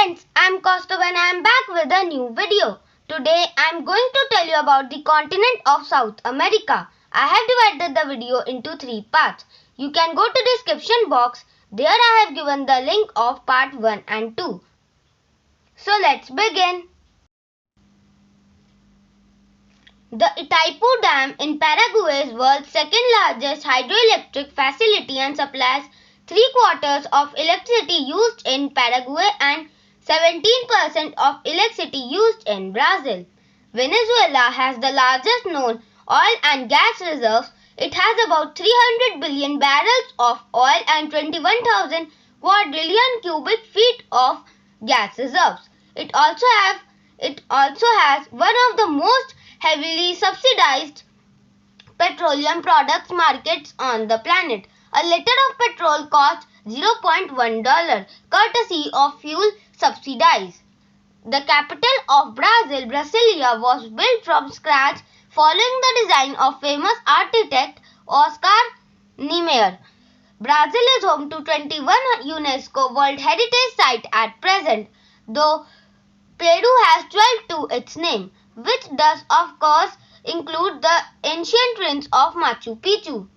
friends, I'm Kaustubh and I'm back with a new video. Today I'm going to tell you about the continent of South America. I have divided the video into 3 parts. You can go to description box. There I have given the link of part 1 and 2. So let's begin. The Itaipu Dam in Paraguay is world's second largest hydroelectric facility and supplies 3/4 of electricity used in Paraguay and 17% of electricity used in Brazil. Venezuela has the largest known oil and gas reserves. It has about 300 billion barrels of oil and 21,000 quadrillion cubic feet of gas reserves. It also has one of the most heavily subsidized petroleum products markets on the planet. A liter of petrol costs $0.1 courtesy of fuel subsidies. The capital of Brazil, Brasilia, was built from scratch following the design of famous architect Oscar Niemeyer. Brazil is home to 21 UNESCO World Heritage Sites at present, though Peru has 12 to its name, which does of course include the ancient ruins of Machu Picchu.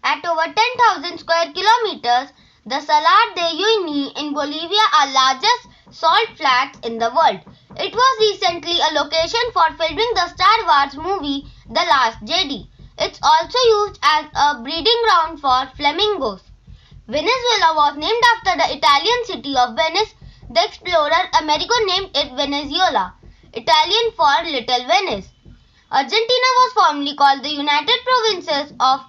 At over 10,000 square kilometers, the Salar de Uyuni in Bolivia are largest salt flats in the world. It was recently a location for filming the Star Wars movie The Last Jedi. It's also used as a breeding ground for flamingos. Venezuela was named after the Italian city of Venice. The explorer Amerigo named it Venezuela, Italian for Little Venice. Argentina was formerly called the United Provinces of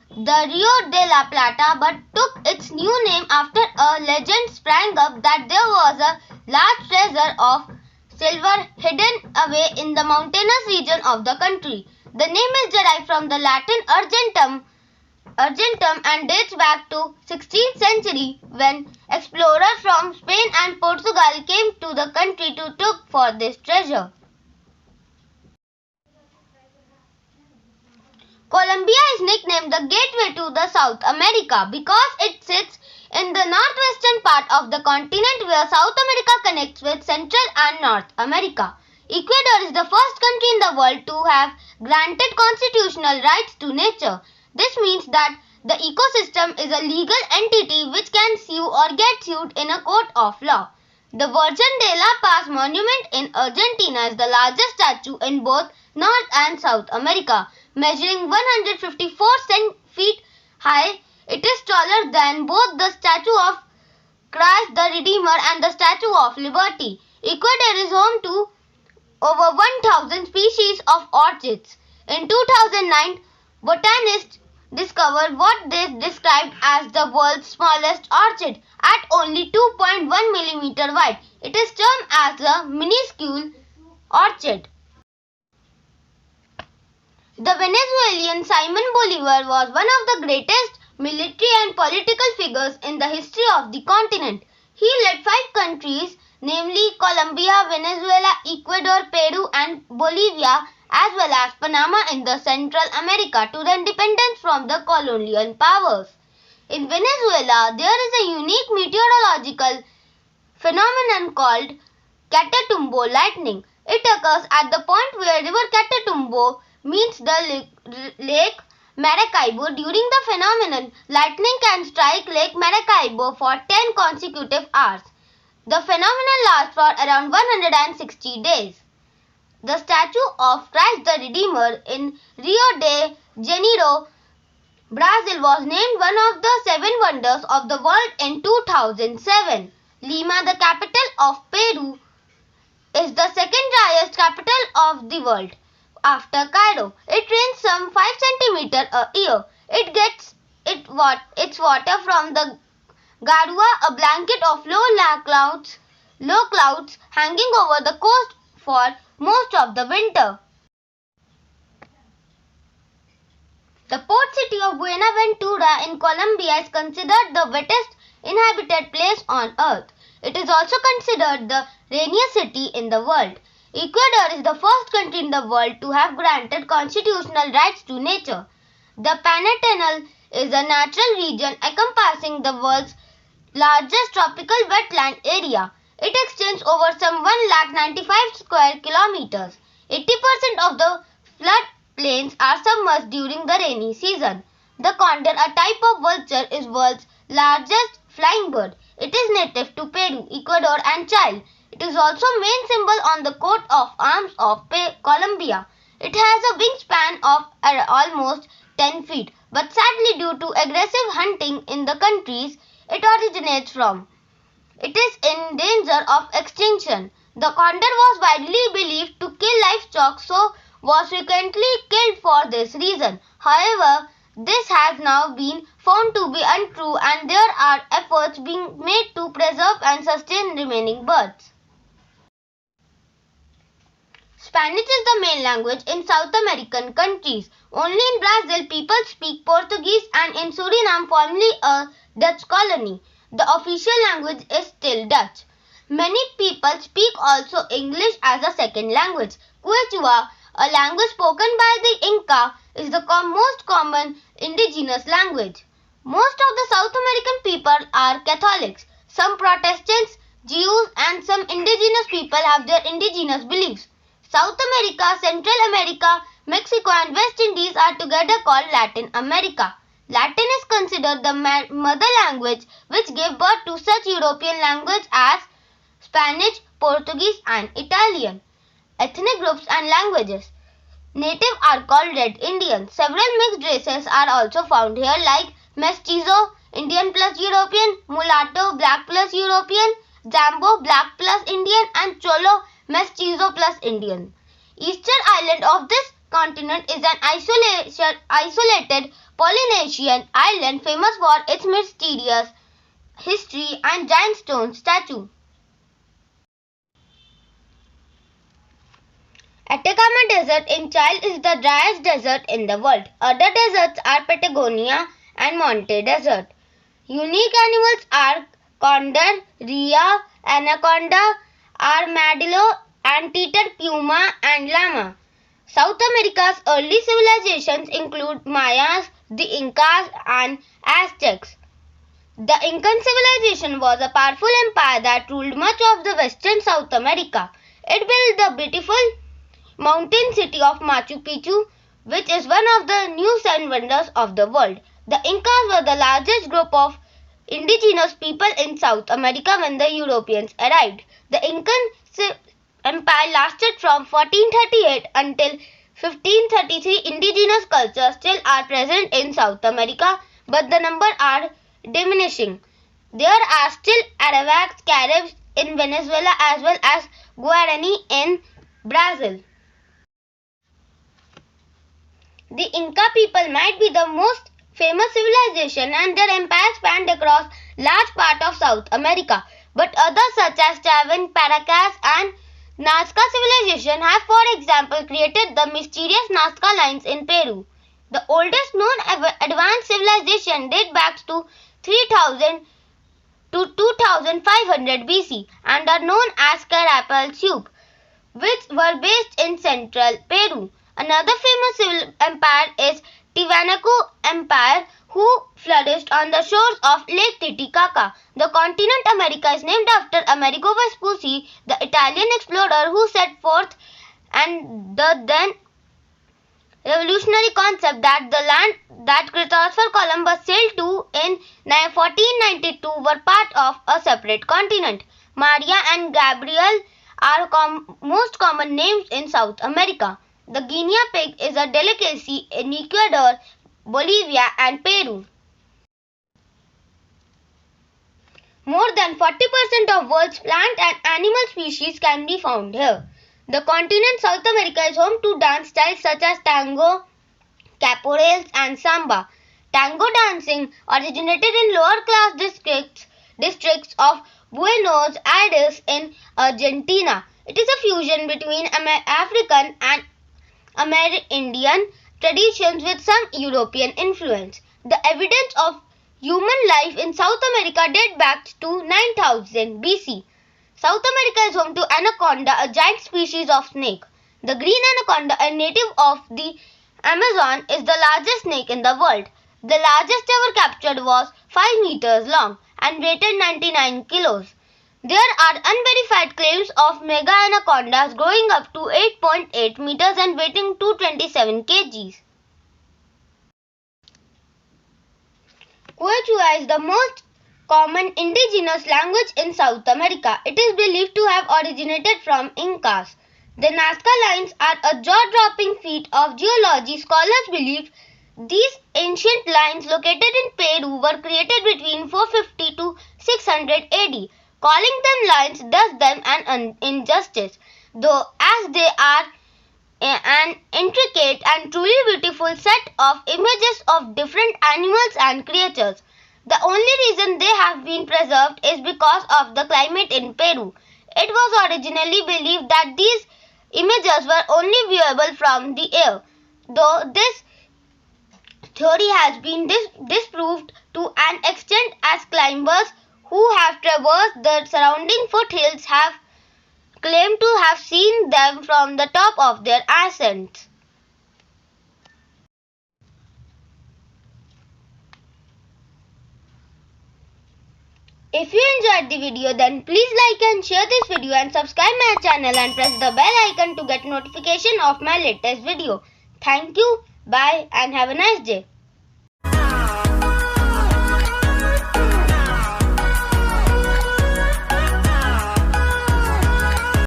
the Rio de la Plata, but took its new name after a legend sprang up that there was a large treasure of silver hidden away in the mountainous region of the country. The name is derived from the Latin Argentum and dates back to 16th century when explorers from Spain and Portugal came to the country to look for this treasure. Colombia is nicknamed the gateway to the South America because it sits in the northwestern part of the continent where South America connects with Central and North America. Ecuador is the first country in the world to have granted constitutional rights to nature. This means that the ecosystem is a legal entity which can sue or get sued in a court of law. The Virgen de la Paz monument in Argentina is the largest statue in both North and South America. Measuring 154 feet high, it is taller than both the statue of Christ the Redeemer and the Statue of Liberty. Ecuador is home to over 1,000 species of orchids. In 2009, botanists discovered what they described as the world's smallest orchid at only 2.1 mm wide. It is termed as a minuscule orchid. The Venezuelan Simon Bolivar was one of the greatest military and political figures in the history of the continent. He led 5 countries, namely Colombia, Venezuela, Ecuador, Peru and Bolivia, as well as Panama in the Central America to the independence from the colonial powers. In Venezuela, there is a unique meteorological phenomenon called Catatumbo lightning. It occurs at the point where River Catatumbo meets the Lake Maracaibo. During the phenomenon, lightning can strike Lake Maracaibo for 10 consecutive hours. The phenomenon lasts for around 160 days. The statue of Christ the Redeemer in Rio de Janeiro, Brazil was named one of the 7 wonders of the world in 2007. Lima, the capital of Peru, is the second driest capital of the world after Cairo. It rains some 5 cm a year. It gets its water from the Garua, a blanket of low clouds hanging over the coast for most of the winter. The port city of Buenaventura in Colombia is considered the wettest inhabited place on earth. It is also considered the rainiest city in the world. Ecuador is the first country in the world to have granted constitutional rights to nature. The Pantanal is a natural region encompassing the world's largest tropical wetland area. It extends over some 195 square kilometers. 80% of the floodplains are submerged during the rainy season. The condor, a type of vulture, is world's largest flying bird. It is native to Peru, Ecuador and Chile. It is also main symbol on the coat of arms of Colombia. It has a wingspan of almost 10 feet, but sadly due to aggressive hunting in the countries it originates from, it is in danger of extinction. The condor was widely believed to kill livestock, so was frequently killed for this reason. However, this has now been found to be untrue and there are efforts being made to preserve and sustain remaining birds. Spanish is the main language in South American countries. Only in Brazil people speak Portuguese and in Suriname, formerly a Dutch colony, the official language is still Dutch. Many people speak also English as a second language. Quechua, a language spoken by the Inca, is the most common indigenous language. Most of the South American people are Catholics. Some Protestants, Jews and some indigenous people have their indigenous beliefs. South America, Central America, Mexico and West Indies are together called Latin America. Latin is considered the mother language which gave birth to such European languages as Spanish, Portuguese and Italian. Ethnic groups and languages. Native are called Red Indians. Several mixed races are also found here like Mestizo, Indian plus European, Mulatto, Black plus European, Zambo, Black plus Indian and Cholo, Mestizo plus Indian. Eastern island of this continent is an isolated Polynesian island famous for its mysterious history and giant stone statue. Atacama Desert in Chile is the driest desert in the world. Other deserts are Patagonia and Monte Desert. Unique animals are condor, rhea, anaconda, armadillo, anteater, puma and llama. South America's early civilizations include Mayas, the Incas and Aztecs. The Incan civilization was a powerful empire that ruled much of the western South America. It built the beautiful mountain city of Machu Picchu, which is one of the new seven wonders of the world. The Incas were the largest group of indigenous people in South America when the Europeans arrived. The Incan empire lasted from 1438 until 1533. Indigenous cultures still are present in South America, but the number are diminishing. There are still Arawaks, Caribs in Venezuela as well as Guarani in Brazil. The Inca people might be the most famous civilization and their empire spanned across large part of South America, but others such as Chavín, Paracas and Nazca civilization have, for example, created the mysterious Nazca lines in Peru. The oldest known advanced civilization dates back to 3000 to 2500 BC and are known as Carapalchuc, which were based in central Peru. Another famous civil empire is Tiwanaku Empire, who flourished on the shores of Lake Titicaca. The continent America is named after Amerigo Vespucci, the Italian explorer who set forth and the then revolutionary concept that the land that Christopher Columbus sailed to in 1492 were part of a separate continent. Maria and Gabriel are most common names in South America. The guinea pig is a delicacy in Ecuador, Bolivia and Peru. More than 40% of world's plant and animal species can be found here. The continent South America is home to dance styles such as tango, caporales and samba. Tango dancing originated in lower class districts of Buenos Aires in Argentina. It is a fusion between African and Amerindian traditions with some European influence. The evidence of human life in South America dates back to 9000 BC. South America is home to anaconda, a giant species of snake. The green anaconda, a native of the Amazon, is the largest snake in the world. The largest ever captured was 5 meters long and weighed 99 kilos. There are unverified claims of mega anacondas growing up to 8.8 meters and weighing 227 kgs. Quechua is the most common indigenous language in South America. It is believed to have originated from Incas. The Nazca lines are a jaw-dropping feat of geology. Scholars believe these ancient lines located in Peru were created between 450 to 600 AD. Calling them lines does them an injustice, though, as they are an intricate and truly beautiful set of images of different animals and creatures. The only reason they have been preserved is because of the climate in Peru. It was originally believed that these images were only viewable from the air, though this theory has been disproved to an extent, as climbers who have traversed the surrounding foothills have claimed to have seen them from the top of their ascents. If you enjoyed the video, then please like and share this video and subscribe my channel and press the bell icon to get notification of my latest video. Thank you, bye and have a nice day.